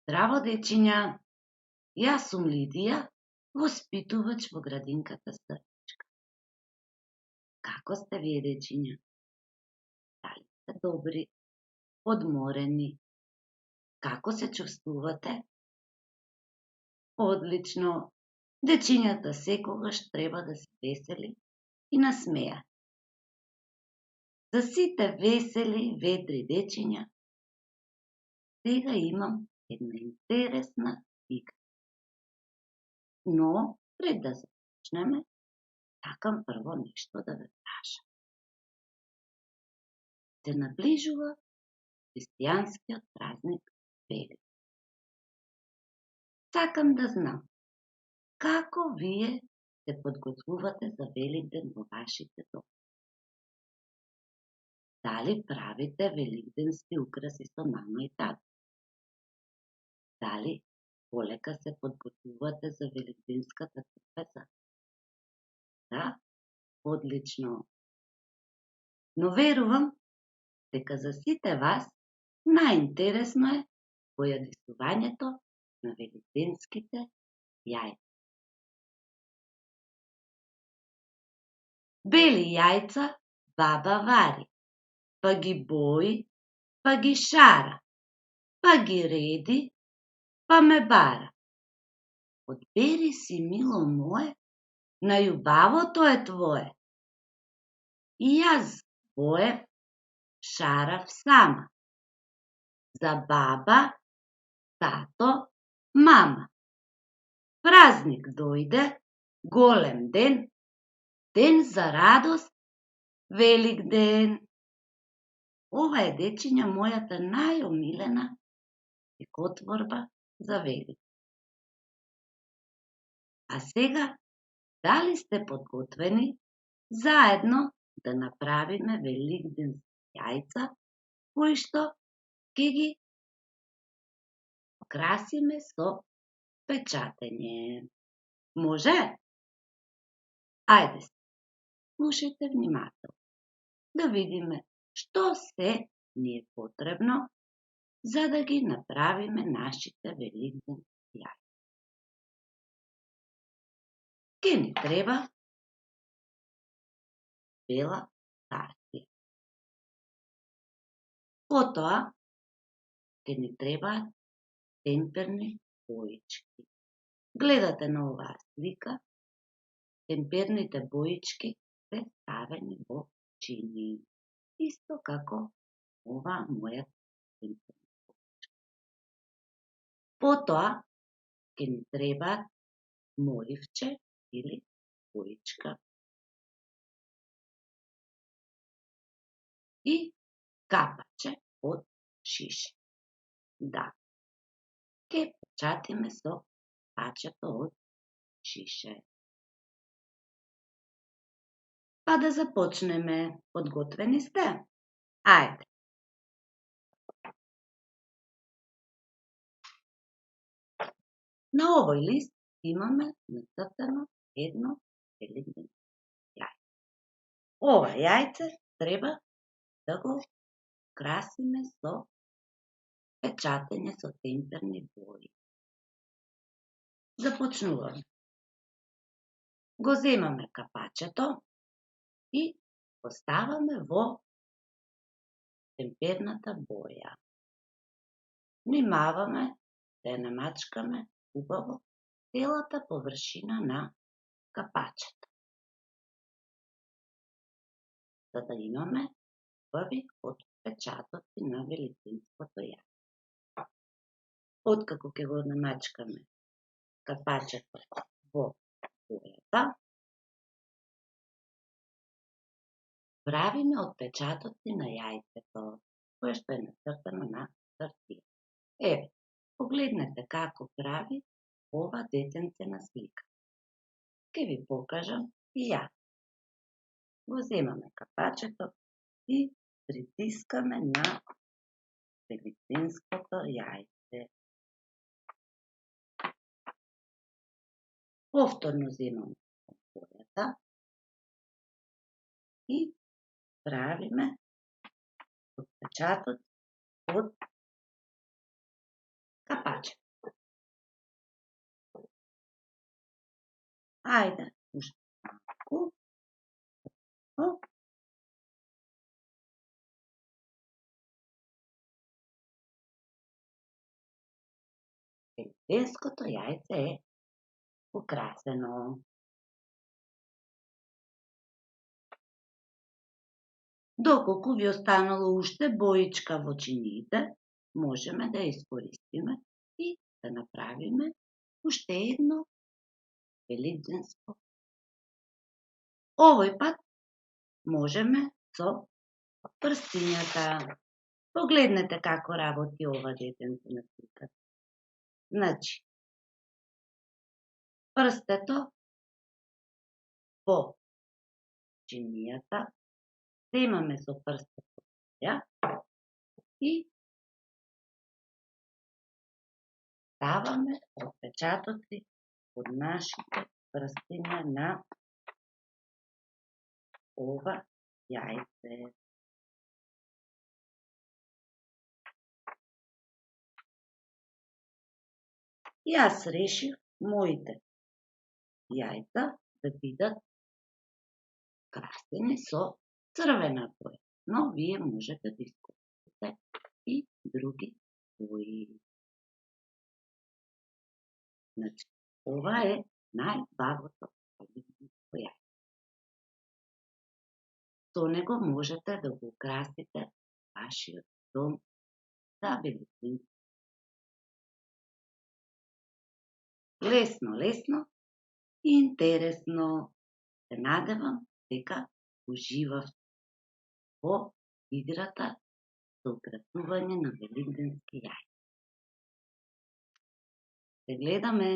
Здраво, дечиња! Јас сум Лидија, воспитувач во градинката Српичка. Како сте вие, дечиња? Дали сте добри, одморени? Како се чувствувате? Одлично! Дечињата секогаш треба да се весели и насмеа. За сите весели, ведри дечиња, сега имам една интересна игра. Но, пред да започнеме, сакам прво нешто да ве прашам. Се наближува христијанскиот празник Велик. Сакам да знам, како вие се подготвувате за Великден во вашите дома? Дали правите великденски украси со мама и тато? Дали полека се подготвувате за великденската трпеза? Да, одлично. Но верувам дека за сите вас најинтересно е појадисувањето на великденските јајца. Бели јајца баба вари, па ги бои, па ги шара, па ги реди, па ме бара. Одбери си, мило мое, најубавото е твое. И јас боев, шарав сама, за баба, тато, мама. Празник дојде, голем ден, ден за радост, Великден. Ова е, дечиња, мојата најомилена стихотворба за Велик. А сега, дали сте подготвени заедно да направиме великденски јајца, кои што ќе ги украсиме со печатење? Може? Ајде се, слушајте внимателно, да видиме што се ни е потребно за да ги направиме нашите великденски јајца. Ке ни треба бела хартија. Потоа ке ни требаат темперни боички. Гледате на оваа слика, темперните боички се ставени во чини, исто како ова моја темперна боичка. Потоа ке ни требаат моливче или боичка и капаче од шише. Да, ке печатиме со капачето од шише. Па да започнеме. Подготвени сте? Ајде. На овој лист имаме нацртано едно великденско јајце. Ова јајце треба да го красиме со печатење со темперни бои. Започнуваме. Го земаме капачето и го ставаме во темперната боја. Внимаваме да ја намачкаме убаво целата површина на капачето, за да имаме убави отпечатоци на великденското јајце. Откако ќе го намачкаме капачето во бојата, правиме отпечатоци на јајцето, кое што е нацртано на хартија. Еве, погледнете како прави ова детенце на слика. Ке ви покажам и ја. Го земаме капачето и притискаме на великденското јајце. Повторно земаме бојата и правиме отпечатоци од паче. Ајде, уште малку. Оп. Великденското јајце е украсено. Доколку ви останало уште боичка во чиниите, можеме да ја искористиме и да направиме уште едно великденско. Овој пат можеме со прстињата. Погледнете како работи ова детенце на сликата. Значи, прстето во чинијата, земаме со прстето ја и ставаме отпечатоци од нашите прстиња на ова јајце. Јас решив моите јајца да бидат красени со црвена боја, но вие можете да искористите и други бои. Значи, ова е најбавото великденско јајце. Со него можете да го украсите вашиот дом за великден. Лесно и интересно. Се надевам дека уживавте во играта со украсување на великденски јајца. Се гледаме!